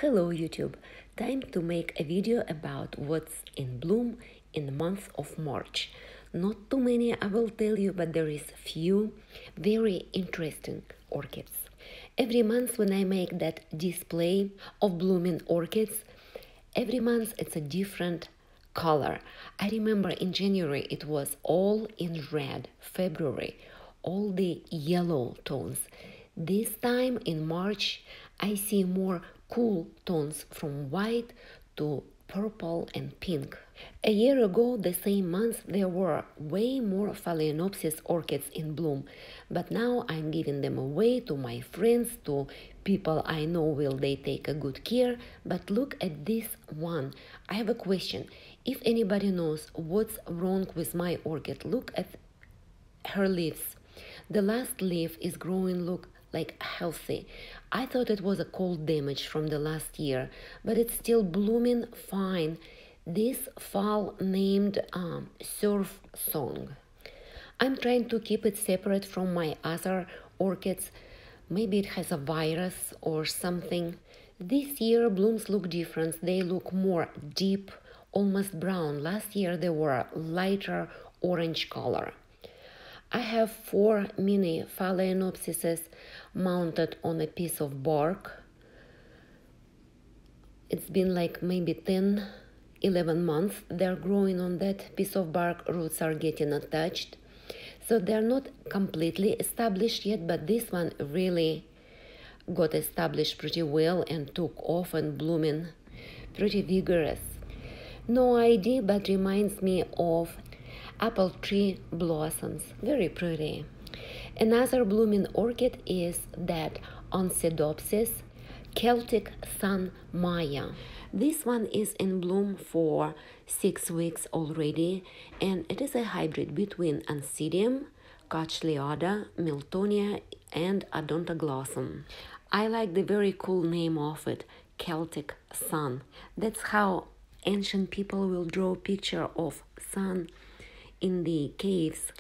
Hello YouTube! Time to make a video about what's in bloom in the month of March. Not too many I will tell you, but there is few very interesting orchids. Every month when I make that display of blooming orchids, every month it's a different color. I remember in January it was all in red, February all the yellow tones. This time in March I see more cool tones from white to purple and pink. A year ago, the same month, there were way more Phalaenopsis orchids in bloom, but now I'm giving them away to my friends, to people I know will they take a good care. But look at this one. I have a question. If anybody knows what's wrong with my orchid, look at her leaves. The last leaf is growing, look like healthy. I thought it was a cold damage from the last year, but it's still blooming fine. This phal named Surf Song. I'm trying to keep it separate from my other orchids. Maybe it has a virus or something. This year blooms look different. They look more deep, almost brown. Last year they were lighter orange color. I have 4 mini Phalaenopsises mounted on a piece of bark. It's been like maybe 10-11 months. They're growing on that piece of bark. Roots are getting attached. So they're not completely established yet, but this one really got established pretty well and took off and blooming pretty vigorous. No idea, but reminds me of apple tree blossoms. Very pretty. Another blooming orchid is that Oncidium, Celtic Sun Maya. This one is in bloom for 6 weeks already, and it is a hybrid between Oncidium, Cachleoda, Miltonia, and Odontoglossum. I like the very cool name of it, Celtic Sun. That's how ancient people will draw a picture of sun in the caves.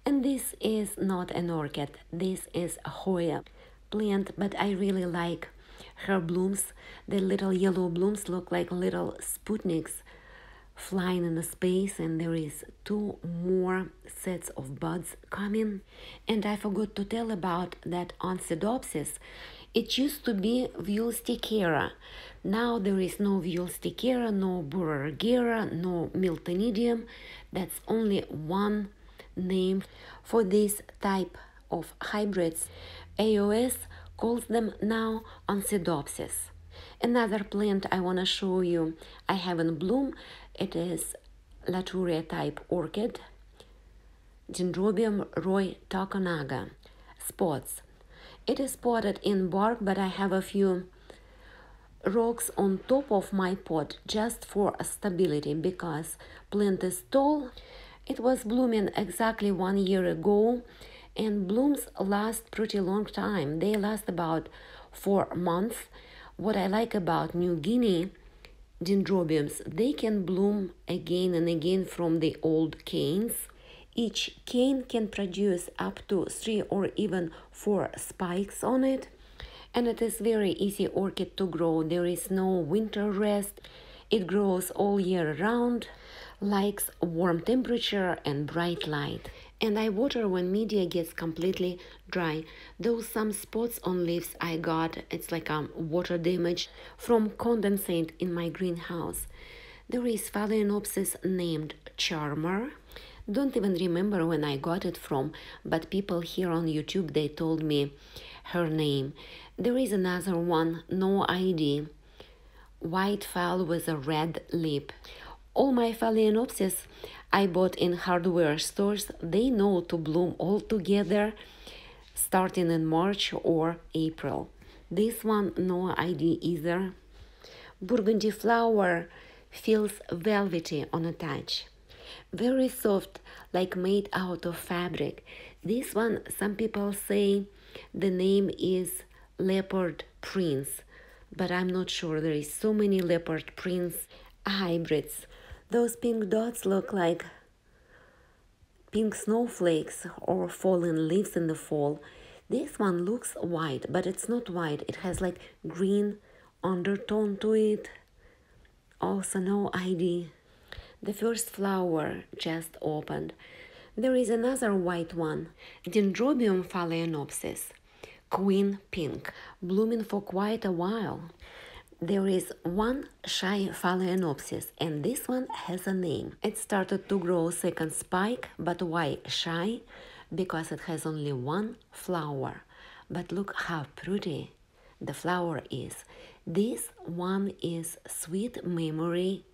And this is not an orchid, this is a Hoya plant, but I really like her blooms. The little yellow blooms look like little Sputniks flying in the space, and there is 2 more sets of buds coming. And I forgot to tell about that Oncidium. It used to be Stickera. Now there is no Stickera, no Borragera, no Miltonidium. That's only one name for this type of hybrids. AOS calls them now Oncidium. Another plant I want to show you I have in bloom, it is Laturia type orchid, Dendrobium Roy Takonaga. Spots. It is spotted in bark, but I have a few rocks on top of my pot just for stability because plant is tall. It was blooming exactly 1 year ago, and blooms last pretty long time. They last about 4 months. What I like about New Guinea dendrobiums, they can bloom again and again from the old canes. Each cane can produce up to 3 or even 4 spikes on it, and it is very easy orchid to grow. There is no winter rest. It grows all year round, likes warm temperature and bright light. And I water when media gets completely dry. Those some spots on leaves I got, it's like water damage from condensate in my greenhouse. There is Phalaenopsis named Charmer. Don't even remember when I got it from, but people here on YouTube, they told me her name. There is another one, no ID, white phal with a red lip. All my Phalaenopsis I bought in hardware stores, they know to bloom all together starting in March or April. This one, no ID either. Burgundy flower feels velvety on a touch. Very soft, like made out of fabric. This one, some people say the name is Leopard Prince, but I'm not sure. There is so many Leopard Prince hybrids. Those pink dots look like pink snowflakes or fallen leaves in the fall. This one looks white, but it's not white. It has like green undertone to it. Also no ID. The first flower just opened. There is another white one, Dendrobium Phalaenopsis, Queen Pink, blooming for quite a while. There is one shy Phalaenopsis, and this one has a name. It started to grow second spike, but why shy? Because it has only one flower. But look how pretty the flower is. This one is Sweet Memory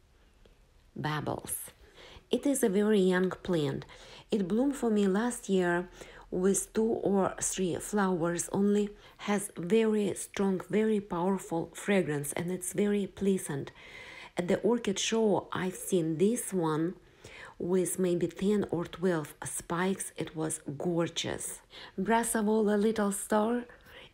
Bubbles. It is a very young plant. It bloomed for me last year with 2 or 3 flowers only, has very strong, very powerful fragrance, and it's very pleasant. At the orchid show, I've seen this one with maybe 10 or 12 spikes. It was gorgeous. Brassavola Little Star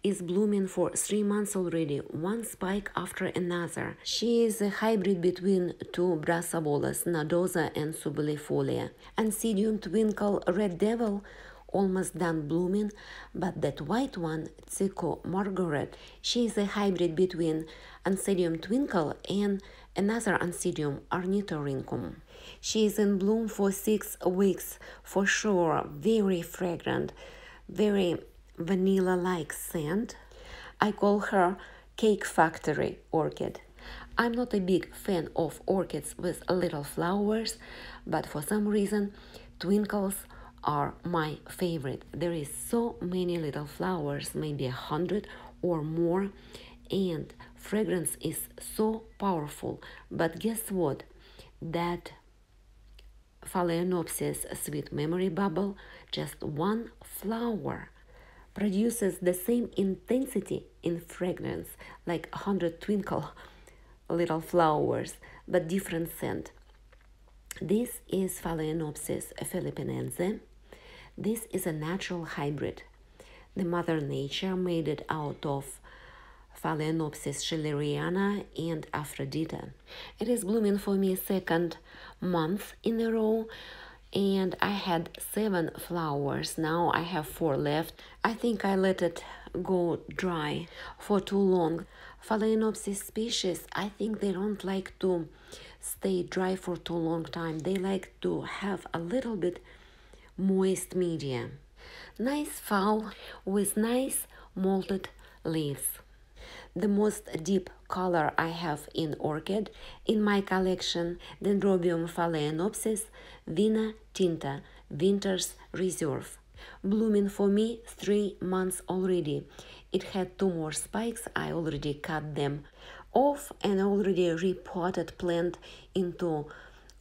is blooming for 3 months already, one spike after another. She is a hybrid between two brassavolas, Nodosa and Subulifolia. Oncidium Twinkle Red Devil almost done blooming, but that white one, Tsico Margaret, she is a hybrid between Oncidium Twinkle and another Oncidium Ornithorhynchum. She is in bloom for 6 weeks for sure, very fragrant, very vanilla-like scent. I call her Cake Factory orchid. I'm not a big fan of orchids with little flowers, but for some reason twinkles are my favorite. There is so many little flowers, maybe 100 or more, and fragrance is so powerful. But guess what? That Phalaenopsis Sweet Memory Bubble, just one flower, produces the same intensity in fragrance like 100 twinkle little flowers, but different scent. This is Phalaenopsis philippinense. This is a natural hybrid. The Mother Nature made it out of Phalaenopsis schilleriana and Aphrodite. It is blooming for me second month in a row, and I had 7 flowers. Now I have 4 left. I think I let it go dry for too long. Phalaenopsis species, I think they don't like to stay dry for too long time. They like to have a little bit moist media. Nice phal with nice molted leaves. The most deep color I have in orchid in my collection, Dendrobium Phalaenopsis, Vina Tinta, Winter's Reserve. Blooming for me 3 months already. It had 2 more spikes. I already cut them off and already repotted plant into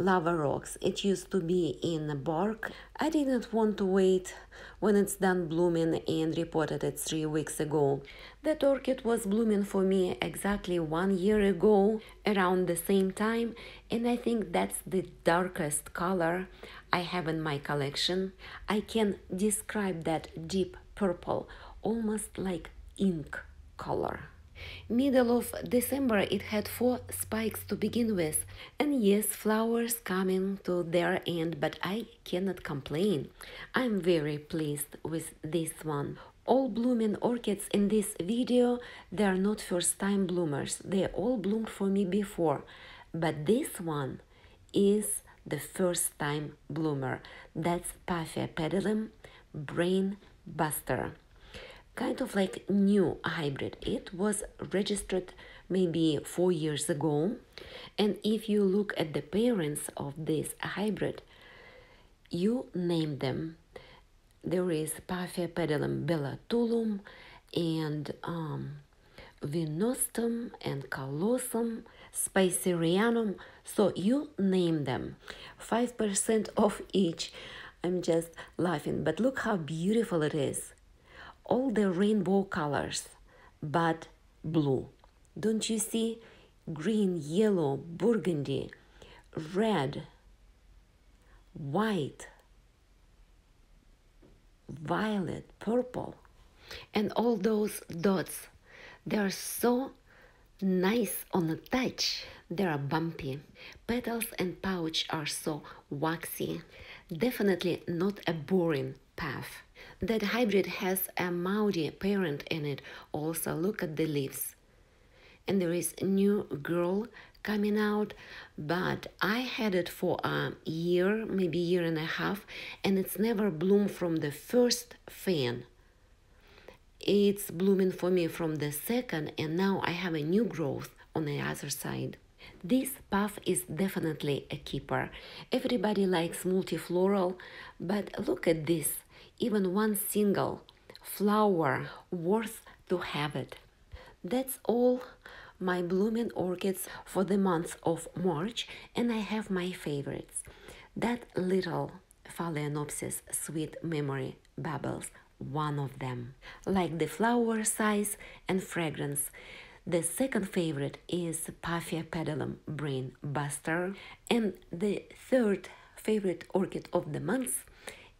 lava rocks. It used to be in bark. I didn't want to wait when it's done blooming and repotted it 3 weeks ago. That orchid was blooming for me exactly 1 year ago around the same time, and I think that's the darkest color I have in my collection. I can describe that deep purple, almost like ink color. Middle of December it had 4 spikes to begin with, and yes, flowers coming to their end, but I cannot complain. I'm very pleased with this one. All blooming orchids in this video, they are not first time bloomers. They all bloomed for me before, but this one is the first time bloomer. That's Paphs Brain Buster. Kind of like new hybrid. It was registered maybe 4 years ago, and if you look at the parents of this hybrid, you name them. There is Paphs bellatulum and Vinostum and Callosum, Spicerianum, so you name them. 5% of each. I'm just laughing, but look how beautiful it is. All the rainbow colors, but blue. Don't you see? Green, yellow, burgundy, red, white, violet, purple. And all those dots, they are so nice on the touch. They are bumpy. Petals and pouch are so waxy. Definitely not a boring Paph. That hybrid has a Maudi parent in it. Also, look at the leaves. and there is a new girl coming out, but I had it for a year, maybe year and a half, and it's never bloomed from the first fan. It's blooming for me from the second, and now I have a new growth on the other side. This Paph is definitely a keeper. Everybody likes multifloral, but look at this. Even one single flower worth to have it. That's all my blooming orchids for the month of March, and I have my favorites. That little Phalaenopsis Sweet Memory Bubbles, one of them. Like the flower size and fragrance. The second favorite is Paphia Pedalum Brain Buster, and the third favorite orchid of the month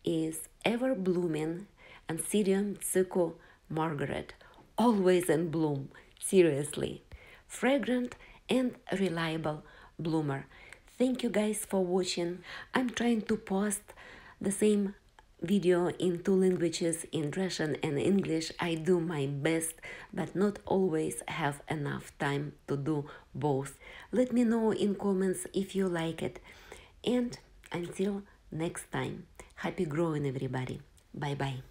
is ever blooming Oncidium Tsuko Margaret, always in bloom, seriously. Fragrant and reliable bloomer. Thank you guys for watching. I'm trying to post the same video in 2 languages, in Russian and English. I do my best, but not always have enough time to do both. Let me know in comments if you like it. And until next time, happy growing everybody. Bye bye.